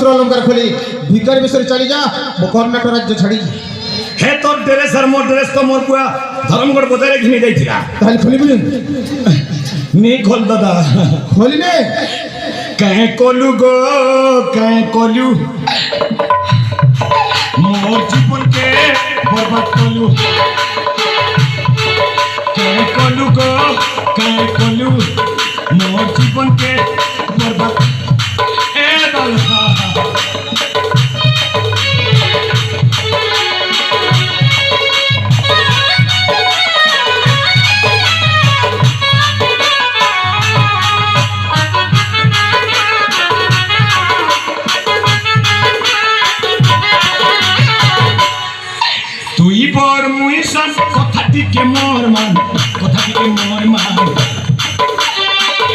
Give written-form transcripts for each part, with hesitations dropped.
বস্ত্র অলঙ্কার খুলি ভিকারি বেশে চলে যা কর্ণাটক রাজ্য ছাড়ি হে তোর ড্রেস আর মোর ড্রেস তো মোর পুয়া ধর্মগড় বজায় রেখে নিয়ে যাইছিলা তাহলে খুলি বলুন নে খোল দাদা খুলি নে কাহে কলু গো কাহে কলু মোর জীবনকে বরবাদ কলু কাহে কলু গো কাহে কলু মোর জীবনকে বরবাদ এ দাদা তুই বর মুই সান কথা দিকে মোর মান কথা দিকে মোর মান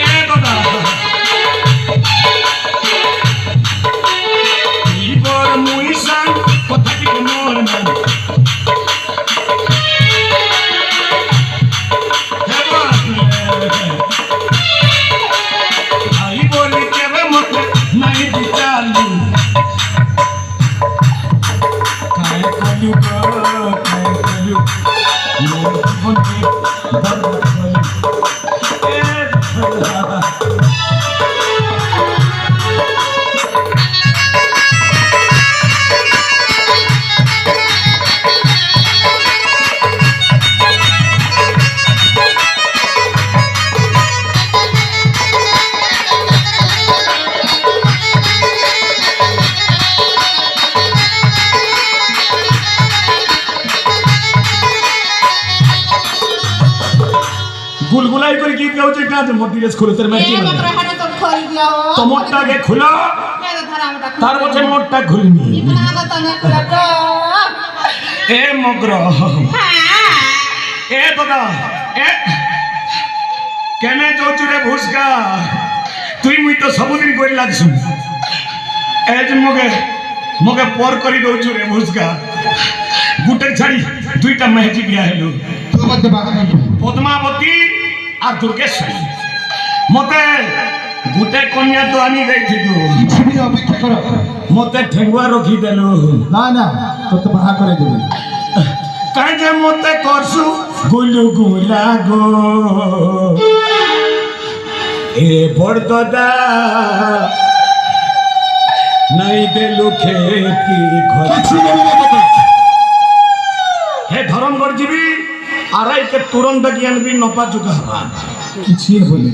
এ দাদা তুই বর মুই সান কথা দিকে মোর মান আই বলি কেবে মতে নাই বিচালু কায় কলু গো কায় কলু মোর জীবনকে বরবাদ কলু এ দাদা গুলগুলাই করে গীত গাউছে কাজ মোটিরেস খুলে তোর ম্যাচি তোমারটাকে খুলো তার বছর মোটটা খুলনি এ মগ্র এ দাদা এ কেনে চৌচুরে ভুসকা তুই মুই তো সবুদিন করে লাগছু এ যে মগে মগে পর করি দৌছু রে ভুসকা গুটে ছাড়ি দুইটা মেহেজি বিয়া হেলো পদ্মাবতী আর দুর্গেশ্বরী মতে গুটে কন্যা তো আনি দেইছিলু অপেক্ষা কর মতে ঠেঙ্গুয়া রখি দেলু না না তোর তো বাহা করে দেবে কাই যে মতে করছু গুলু গুলা গো এ বড়দদা নাই দেলু খেতি হে ধরমগড় যাবি আড়াইকে তুরন্ত জ্ঞানবি নপা চুকা হবা কিছু বলি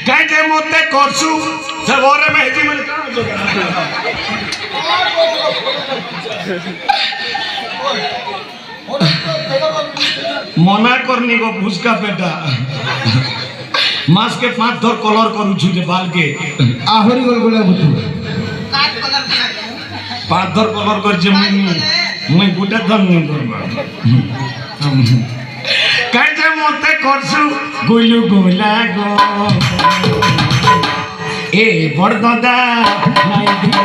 কাই যে মতে করছু সে ওরে মেহেজি মানে কাম জোগা মনা করনি গো ভুসকা পেটা মাছকে 5 ধর কলর করুছু যে বালকে আহরি গোলগোলা বুঝু 5 ধর কলর করছে মুই গুটা ধর নি করবা কাই যে মতে করছু গুলু গুলা গো এ বড়দদা নাই দিও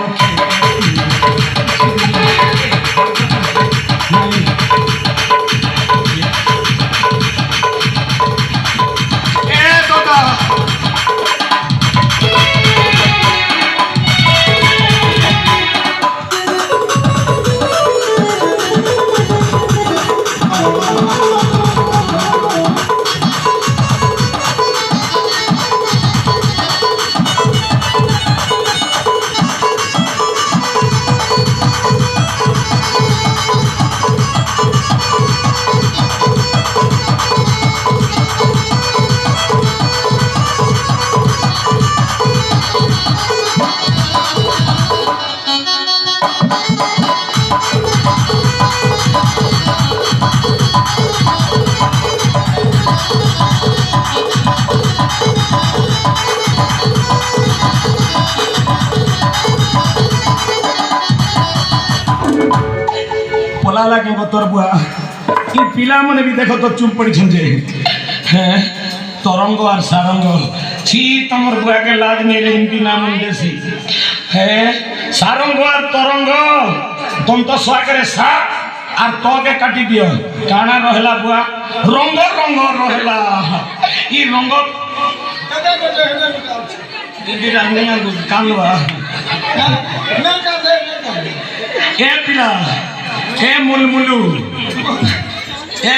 লাগে তোর বুয়া ই পিলা মানে বি দেখো তোর চুল পড়িছেন যে হ্যাঁ তরঙ্গ আর সারঙ্গ ছি তোমার বুয়াকে লাজ নেই রে হিন্দি নাম দেশি হ্যাঁ সারঙ্গ আর তরঙ্গ দন্ত সোয়াগরে সা আর তোকে কাটি দিও কানা রহলা বুয়া রঙ্গ রঙ্গ রহলা ই রঙ্গ দিদি রান্নিয়া কানবা ए पिला ए मुलमुलू ए